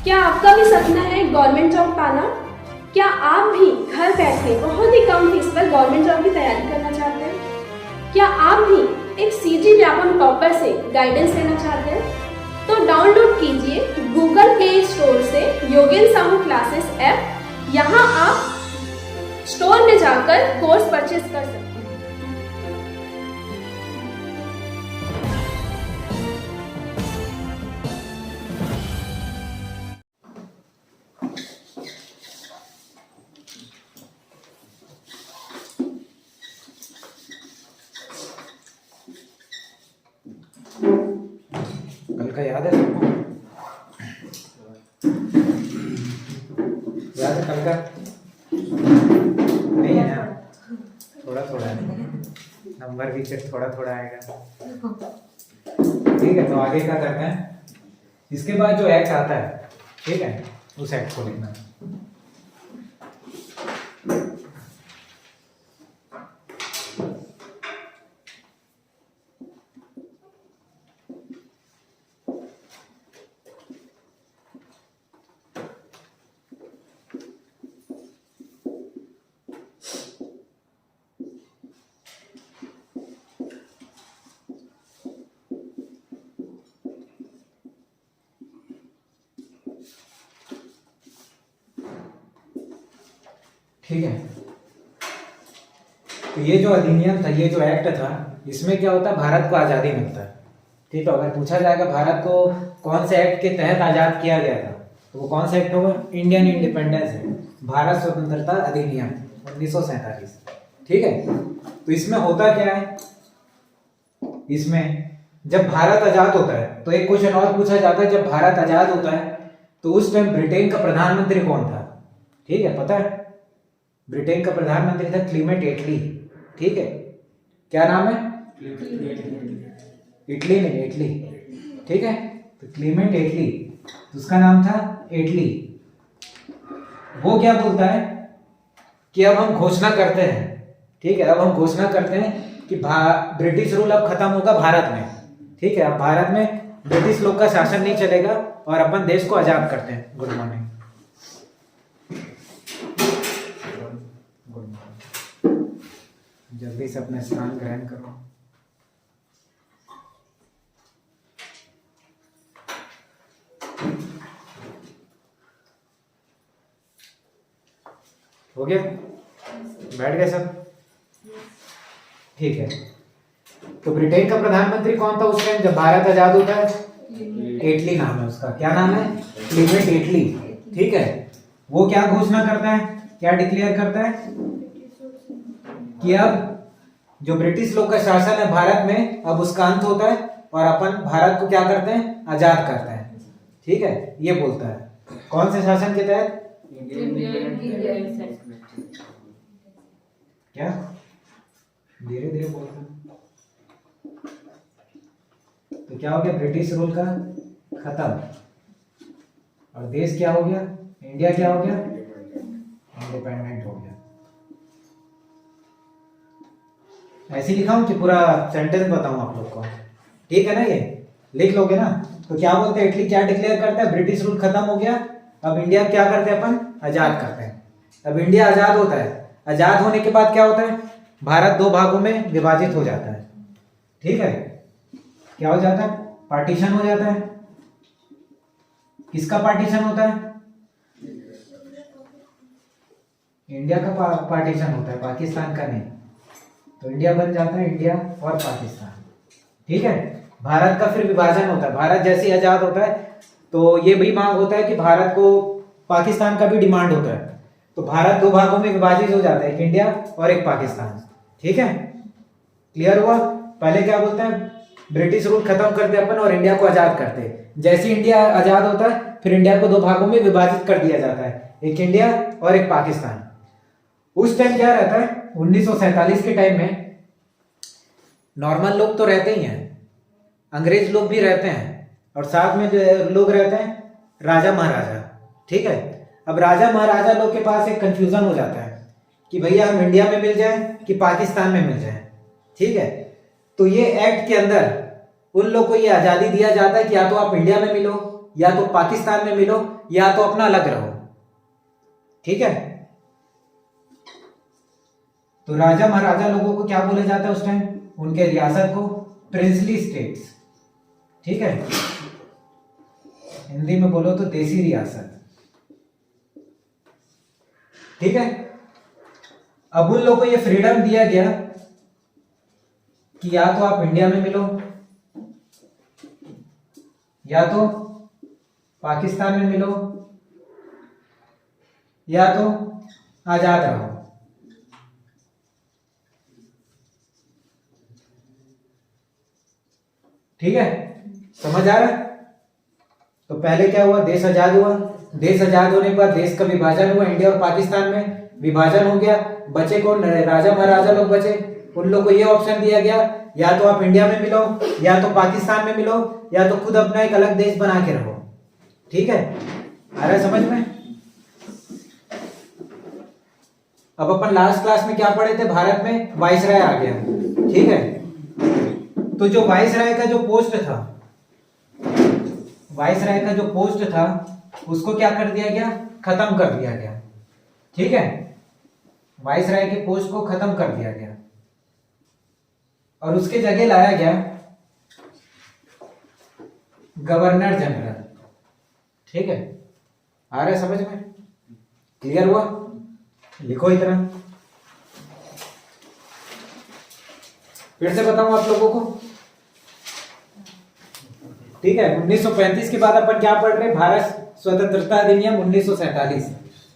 क्या आपका भी सपना है गवर्नमेंट जॉब पाना? क्या आप भी घर बैठे बहुत ही कम फीस पर गवर्नमेंट जॉब की तैयारी करना चाहते हैं? क्या आप भी एक सीजी व्यापम टॉपर से गाइडेंस लेना चाहते हैं? तो डाउनलोड कीजिए गूगल प्ले स्टोर से योगेन साहू क्लासेस ऐप। यहाँ आप स्टोर में जाकर कोर्स परचेज कर सकते हैं। कल का याद है सबको? याद है कल का? नहीं है ना? थोड़ा थोड़ा है, नंबर भी फिर थोड़ा थोड़ा आएगा। ठीक है, तो आगे क्या करते हैं, इसके बाद जो एक्ट आता है, ठीक है, उस एक्ट को लिखना। ठीक है, तो ये जो अधिनियम था, ये जो एक्ट था, इसमें क्या होता है, भारत को आज़ादी मिलता है। ठीक है, अगर पूछा जाएगा भारत को कौन से एक्ट के तहत आज़ाद किया गया था, तो वो कौन सा एक्ट होगा? इंडियन इंडिपेंडेंस एक्ट, भारत स्वतंत्रता अधिनियम 1947। ठीक है, तो इसमें होता क्या है, इसमें जब भारत आज़ाद होता है तो एक क्वेश्चन और पूछा जाता है, जब भारत आज़ाद होता है तो उस टाइम ब्रिटेन का प्रधानमंत्री कौन था? ठीक है, पता है? ब्रिटेन का प्रधानमंत्री था क्लीमेंट एटली। ठीक है, क्या नाम है? इटली नहीं, एटली। ठीक है, तो क्लीमेंट एटली, उसका नाम था एटली। वो क्या बोलता है कि अब हम घोषणा करते हैं, ठीक है, अब हम घोषणा करते हैं कि ब्रिटिश रूल अब खत्म होगा भारत में। ठीक है, अब भारत में ब्रिटिश लोग का शासन नहीं चलेगा और अपन देश को आजाद करते हैं। Good morning. जल्दी से अपना स्नान ग्रहण करो। हो गया? बैठ गए सब? ठीक है, तो ब्रिटेन का प्रधानमंत्री कौन था उस टाइम जब भारत आजाद होता है? एटली नाम है उसका। क्या नाम है? क्लीमेंट एटली। ठीक है, वो क्या घोषणा करता है, क्या डिक्लेयर करता है कि अब जो ब्रिटिश लोग का शासन है भारत में, अब उसका अंत होता है और अपन भारत को क्या करते हैं? आजाद करते हैं। ठीक है, ये बोलता है। कौन से शासन के तहत? क्या? धीरे धीरे बोलते हैं। तो क्या हो गया? ब्रिटिश रूल का खत्म और देश क्या हो गया? इंडिया क्या हो गया? इंडिपेंडेंट हो गया। ऐसे लिखा हूं कि पूरा सेंटेंस बताऊं आप लोग को? ठीक है ना, ये लिख लोगे ना? तो क्या बोलते हैं, इटली क्या डिक्लेयर करता है? ब्रिटिश रूल खत्म हो गया, अब इंडिया क्या करते हैं? अपन आजाद करते हैं। अब इंडिया आजाद होता है, आजाद होने के बाद क्या होता है? भारत दो भागों में विभाजित हो जाता है। ठीक है, क्या हो जाता है? पार्टीशन हो जाता है। किसका पार्टीशन होता है? इंडिया का पार्टीशन होता है, पाकिस्तान का नहीं। तो इंडिया बन जाता है, इंडिया और पाकिस्तान। ठीक है, भारत का फिर विभाजन होता है। भारत जैसे ही आजाद होता है तो ये भी मांग होता है कि भारत को पाकिस्तान का भी डिमांड होता है, तो भारत दो भागों में विभाजित हो जाता है, एक इंडिया और एक पाकिस्तान। ठीक है, क्लियर हुआ? पहले क्या बोलते हैं? ब्रिटिश रूल खत्म करते अपन और इंडिया को आजाद करते हैं। जैसे इंडिया आजाद होता है फिर इंडिया को दो भागों में विभाजित कर दिया जाता है, एक इंडिया और एक पाकिस्तान। उस टाइम क्या रहता है? 1947 के टाइम में नॉर्मल लोग तो रहते ही हैं, अंग्रेज लोग भी रहते हैं और साथ में जो लोग रहते हैं राजा महाराजा। ठीक है, अब राजा महाराजा लोग के पास एक कंफ्यूजन हो जाता है कि भैया हम इंडिया में मिल जाए कि पाकिस्तान में मिल जाए। ठीक है, तो ये एक्ट के अंदर उन लोग को ये आजादी दिया जाता है कि या तो आप इंडिया में मिलो या तो पाकिस्तान में मिलो या तो अपना अलग रहो। ठीक है, तो राजा महाराजा लोगों को क्या बोला जाता है उस टाइम, उनके रियासत को प्रिंसली स्टेट्स। ठीक है, हिंदी में बोलो तो देसी रियासत। ठीक है, अब उन लोगों को ये फ्रीडम दिया गया कि या तो आप इंडिया में मिलो या तो पाकिस्तान में मिलो या तो आजाद रहो। ठीक है, समझ आ रहा है? तो पहले क्या हुआ, देश आजाद हुआ, देश आजाद होने के बाद देश का विभाजन हुआ, इंडिया और पाकिस्तान में विभाजन हो गया। बचे कौन, राजा महाराजा लोग बचे। उन लोग को ये ऑप्शन दिया गया या तो आप इंडिया में मिलो या तो पाकिस्तान में मिलो या तो खुद अपना एक अलग देश बना के रहो। ठीक है, आ रहा है समझ में? अब अपन लास्ट क्लास में क्या पढ़े थे, भारत में वाइसराय आ गया। ठीक है, तो जो वाइसराय का जो पोस्ट था, वाइसराय का जो पोस्ट था उसको क्या कर दिया गया, खत्म कर दिया गया। ठीक है, वाइसराय के पोस्ट को खत्म कर दिया गया और उसके जगह लाया गया गवर्नर जनरल। ठीक है, आ रहा है समझ में? क्लियर हुआ? लिखो इतना, फिर से बताऊं आप लोगों को। ठीक है, 1935 के बाद अपन क्या पढ़ रहे हैं, भारत स्वतंत्रता अधिनियम 1947।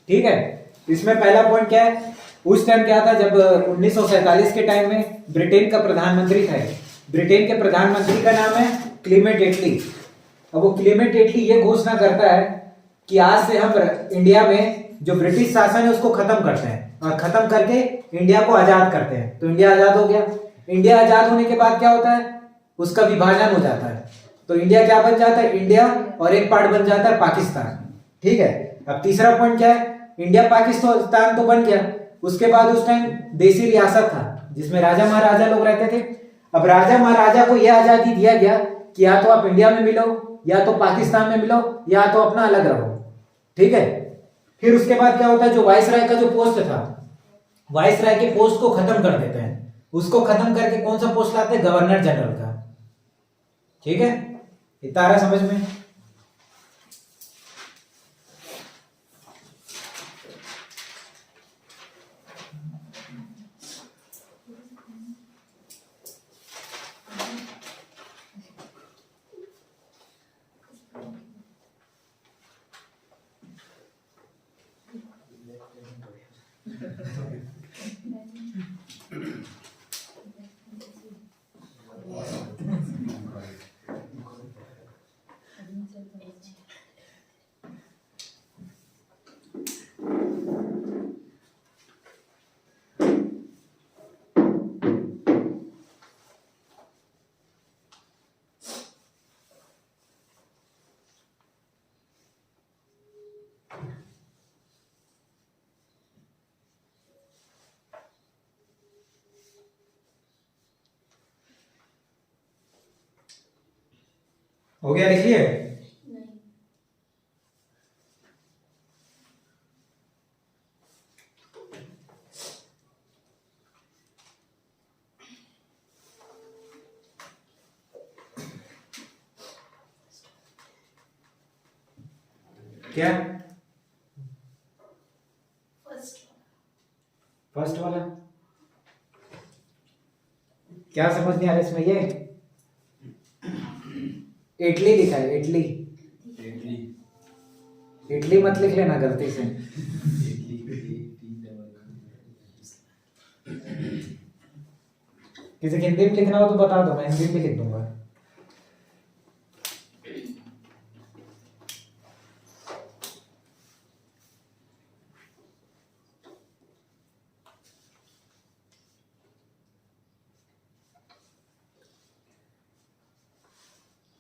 ठीक है, इसमें पहला पॉइंट क्या है, उस टाइम क्या था जब 1947 के टाइम में ब्रिटेन का प्रधानमंत्री था। ब्रिटेन के प्रधानमंत्री का नाम है क्लीमेंट एटली। अब वो क्लीमेंट एटली ये घोषणा करता है कि आज से हम इंडिया में जो ब्रिटिश शासन है उसको खत्म करते हैं और खत्म करके इंडिया को आजाद करते हैं। तो इंडिया आजाद हो गया। इंडिया आजाद होने के बाद क्या होता है, उसका विभाजन हो जाता है। तो इंडिया क्या बन जाता है, इंडिया और एक पार्ट बन जाता है पाकिस्तान। ठीक है, अब तीसरा पॉइंट क्या है, इंडिया पाकिस्तान तो बन गया, उसके बाद उस टाइम देसी रियासत था जिसमें राजा महाराजा लोग रहते थे। अब राजा महाराजा को यह आजादी दिया गया कि या तो आप इंडिया में मिलो या तो पाकिस्तान में मिलो या तो अपना अलग रहो। ठीक है, फिर उसके बाद क्या होता है, जो वाइसराय का जो पोस्ट था, वाइसराय के पोस्ट को खत्म कर देते हैं। उसको खत्म करके कौन सा पोस्ट लाते हैं, गवर्नर जनरल का। ठीक है, इतना आ रहा समझ में? हो गया, लिखिए। क्या फर्स्ट वाला क्या समझ नहीं आ रहा इसमें, ये इटली लिखा है, इटली। इटली मत लिख लेना गलती से। किसी को हिंदी में लिखना हो तो बता दो, मैं हिंदी में लिख दूंगा।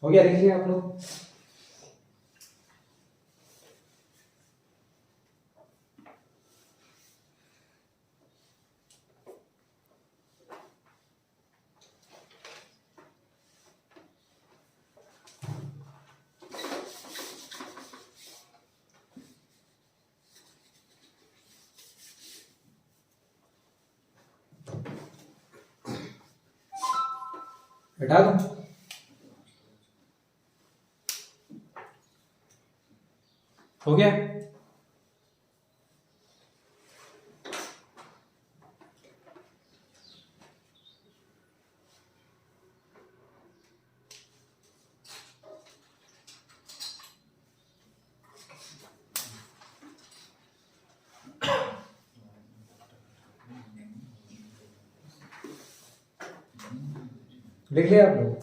हो गया, लिखिए आप लोग। हटा दो। हो गया। लिख लिया आप लोग?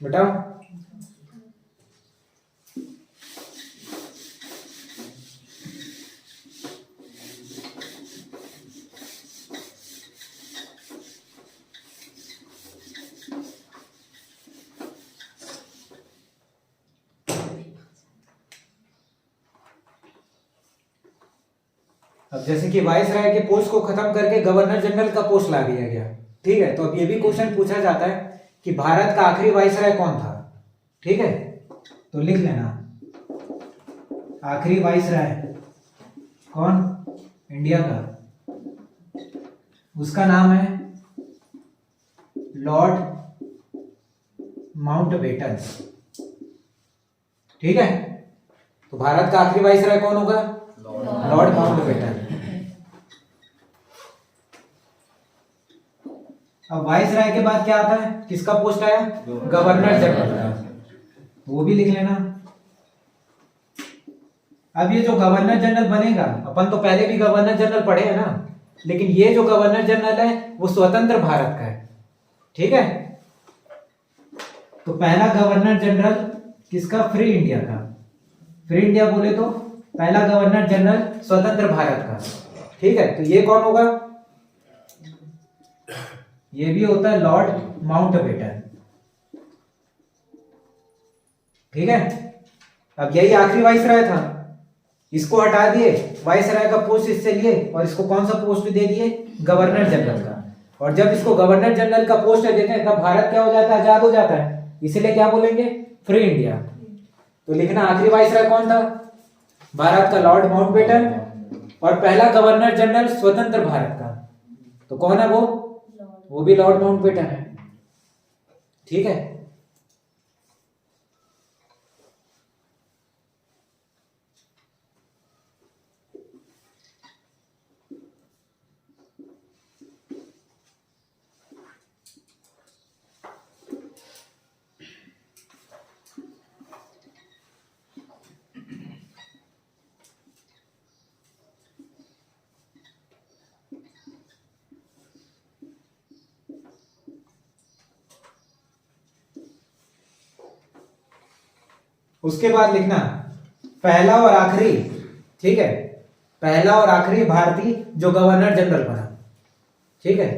बताओ। अब जैसे कि वाइसराय के पोस्ट को खत्म करके गवर्नर जनरल का पोस्ट ला दिया गया, ठीक है। तो अब ये भी क्वेश्चन पूछा जाता है कि भारत का आखिरी वाइसराय कौन था, ठीक है। तो लिख लेना, आखिरी वाइसराय कौन, इंडिया का, उसका नाम है लॉर्ड माउंटबेटन, ठीक है। तो भारत का आखिरी वाइसराय कौन होगा, लॉर्ड माउंटबेटन। अब वाइसराय के बाद क्या आता है, किसका पोस्ट आया, गवर्नर जनरल का, वो भी लिख लेना। अब ये जो गवर्नर जनरल बनेगा, अपन तो पहले भी गवर्नर जनरल पढ़े हैं ना, लेकिन ये जो गवर्नर जनरल है वो स्वतंत्र भारत का है, ठीक है। तो पहला गवर्नर जनरल किसका, फ्री इंडिया का। फ्री इंडिया बोले तो पहला गवर्नर जनरल स्वतंत्र भारत का, ठीक है। तो ये कौन होगा, ये भी होता है लॉर्ड माउंटबेटन, ठीक है। अब यही आखिरी वाइसराय था, इसको हटा दिए, वाइसराय का पोस्ट इससे लिए और इसको कौन सा पोस्ट दे दिए, गवर्नर जनरल का। और जब इसको गवर्नर जनरल का पोस्ट देते हैं तब भारत क्या हो जाता है, आजाद हो जाता है, इसीलिए क्या बोलेंगे, फ्री इंडिया। तो लिखना आखिरी वाइसराय कौन था, भारत का लॉर्ड माउंटबेटन, और पहला गवर्नर जनरल स्वतंत्र भारत का, तो कौन है वो भी लॉर्ड माउंटबेटन है, ठीक है। उसके बाद लिखना पहला और आखिरी, ठीक है, पहला और आखिरी भारतीय जो गवर्नर जनरल बना, ठीक है।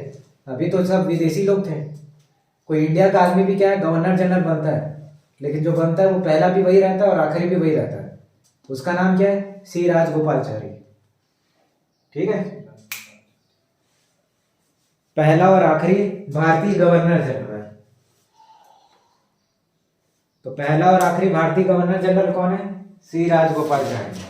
अभी तो सब विदेशी लोग थे, कोई इंडिया का आदमी भी क्या है, गवर्नर जनरल बनता है, लेकिन जो बनता है वो पहला भी वही रहता है और आखिरी भी वही रहता है। उसका नाम क्या है, सी राजगोपालचारी, ठीक है। पहला और आखिरी भारतीय गवर्नर जनरल, तो पहला और आखिरी भारतीय गवर्नर जनरल कौन है, सी राजगोपालचारी।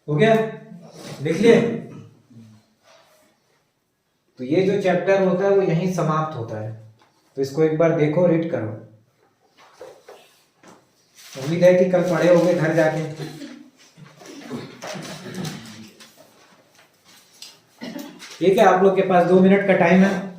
हो गया, लिख लिए। तो ये जो चैप्टर होता है वो यहीं समाप्त होता है, तो इसको एक बार देखो, रीड करो। उम्मीद है कि कल पढ़े होंगे घर जाके। ठीक है, आप लोग के पास 2 मिनट का टाइम है।